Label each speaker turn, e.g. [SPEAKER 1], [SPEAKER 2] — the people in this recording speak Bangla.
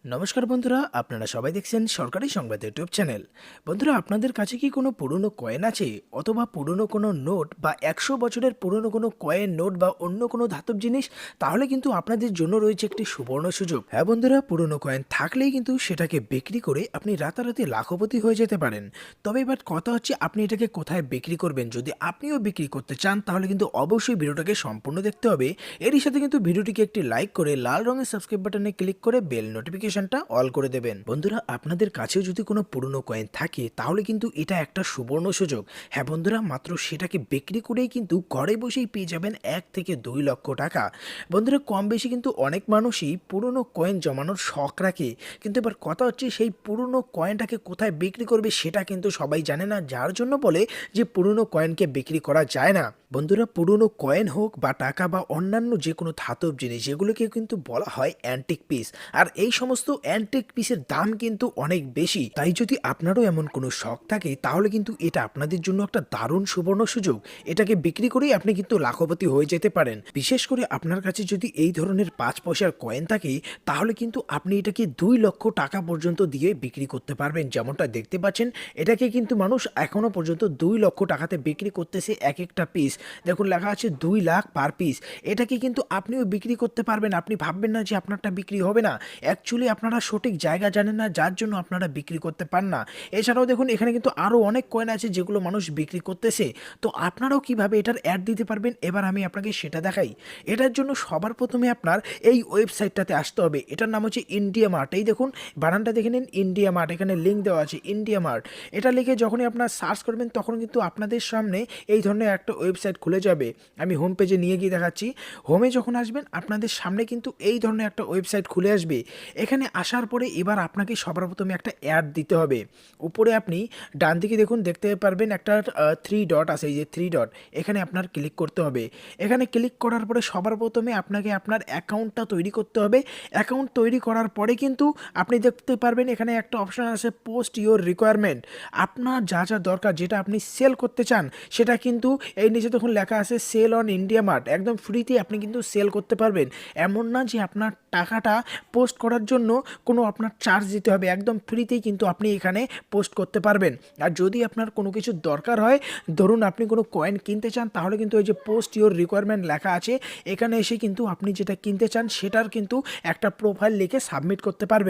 [SPEAKER 1] নমস্কার বন্ধুরা, আপনারা সবাই দেখছেন সরকারি সংবাদ ইউটিউব চ্যানেল। বন্ধুরা, আপনাদের কাছে কি কোনো পুরনো কয়েন আছে, অথবা পুরনো কোনো নোট বা 100 বছরের পুরনো কোনো কয়েন, নোট বা অন্য কোনো ধাতব জিনিস? তাহলে কিন্তু আপনাদের জন্য রয়েছে একটি সুবর্ণ সুযোগ। হ্যাঁ বন্ধুরা, পুরনো কয়েন থাকলেই কিন্তু সেটাকে বিক্রি করে আপনি রাতারাতি লাখপতি হয়ে যেতে পারেন। তবে এবার কথা হচ্ছে, আপনি এটাকে কোথায় বিক্রি করবেন। যদি আপনিও বিক্রি করতে চান তাহলে কিন্তু অবশ্যই ভিডিওটাকে সম্পূর্ণ দেখতে হবে। এরই সাথে কিন্তু ভিডিওটিকে একটি লাইক করে লাল রঙের সাবস্ক্রাইব বাটনে ক্লিক করে বেল নোটিফিকেশনটা অল করে দেবেন। বন্ধুরা, আপনাদের কাছেও যদি কোনো পুরনো কয়েন থাকে তাহলে কিন্তু এটা একটা সুবর্ণ সুযোগ। হ্যাঁ বন্ধুরা, মাত্র সেটাকে বিক্রি করেই কিন্তু ঘরে বসেই পেয়ে যাবেন 1 থেকে 2 লক্ষ টাকা। বন্ধুরা, কম বেশি কিন্তু অনেক মানুষই পুরনো কয়েন জমানোর শখ রাখে, কিন্তু এবার কথা হচ্ছে সেই পুরনো কয়েনটাকে কোথায় বিক্রি করবে সেটা কিন্তু সবাই জানে না, যার জন্য বলে যে পুরনো কয়েনকে বিক্রি করা যায় না। বন্ধুরা, পুরনো কয়েন হোক বা টাকা বা অন্যান্য যে কোনো ধাতব জিনিস, এগুলোকে কিন্তু বলা হয় অ্যান্টিক পিস। আর এই সমস্ত অ্যান্টিক পিসের দাম কিন্তু অনেক বেশি। তাই যদি আপনারও এমন কোনো শখ থাকে তাহলে কিন্তু এটা আপনাদের জন্য একটা দারুণ সুবর্ণ সুযোগ। এটাকে বিক্রি করেই আপনি কিন্তু লাখপতি হয়ে যেতে পারেন। বিশেষ করে আপনার কাছে যদি এই ধরনের 5 পয়সার কয়েন থাকে তাহলে কিন্তু আপনি এটাকে 2 লক্ষ টাকা পর্যন্ত দিয়ে বিক্রি করতে পারবেন। যেমনটা দেখতে পাচ্ছেন, এটাকে কিন্তু মানুষ এখনো পর্যন্ত 2 লক্ষ টাকাতে বিক্রি করতেছে এক একটা পিস। দেখুন, লেখা আছে 2 লাখ পার পিস। এটাকে কিন্তু আপনিও বিক্রি করতে পারবেন। আপনি ভাববেন না যে আপনারটা বিক্রি হবে না। অ্যাকচুয়ালি আপনারা সঠিক জায়গা জানেন না, যার জন্য আপনারা বিক্রি করতে পান না। এছাড়াও দেখুন, এখানে কিন্তু আরও অনেক কয়েন আছে যেগুলো মানুষ বিক্রি করতেছে। তো আপনারাও কিভাবে এটার অ্যাড দিতে পারবেন এবার আমি আপনাকে সেটা দেখাই। এটার জন্য সবার প্রথমে আপনার এই ওয়েবসাইটটাতে আসতে হবে। এটার নাম হচ্ছে ইন্ডিয়া মার্ট। এই দেখুন, বানানটা দেখে নিন, ইন্ডিয়া মার্ট। এখানে লিঙ্ক দেওয়া আছে ইন্ডিয়া মার্ট। এটা লিখে যখনই আপনার সার্চ করবেন তখন কিন্তু আপনাদের সামনে এই ধরনের একটা ওয়েবসাইট খুলে যাবে। আমি হোম পেজে নিয়ে গিয়ে দেখাচ্ছি। হোমে যখন আসবেন আপনাদের সামনে কিন্তু এই ধরনের একটা ওয়েবসাইট খুলে আসবে। এখানে আসার পরে এবার আপনাকে সবার প্রথমে একটা অ্যাড দিতে হবে। উপরে আপনি ডান দিকে দেখুন, দেখতে পারবেন একটা 3 ডট আছে। এই যে 3 ডট, এখানে আপনার ক্লিক করতে হবে। এখানে ক্লিক করার পরে সবার প্রথমে আপনাকে আপনার অ্যাকাউন্টটা তৈরি করতে হবে। অ্যাকাউন্ট তৈরি করার পরে কিন্তু আপনি দেখতে পারবেন এখানে একটা অপশান আছে, পোস্ট ইওর রিকোয়ারমেন্ট। আপনার যা যা দরকার, যেটা আপনি সেল করতে চান সেটা কিন্তু এই নিচে তখন লেখা আছে সেল অন ইন্ডিয়া মার্ট। একদম ফ্রিতে আপনি কিন্তু সেল করতে পারবেন। এমন না যে আপনার টাকাটা পোস্ট করার জন্য কোনো আপনার চার্জ দিতে হবে। একদম ফ্রিতেই কিন্তু আপনি এখানে পোস্ট করতে পারবেন। আর যদি আপনার কোনো কিছু দরকার হয়, ধরুন আপনি কোনো কয়েন কিনতে চান, তাহলে কিন্তু এই যে পোস্ট ইওর রিকোয়ারমেন্ট লেখা আছে, এখানে এসে কিন্তু আপনি যেটা কিনতে চান সেটার কিন্তু একটা প্রোফাইল লিখে সাবমিট করতে পারবেন।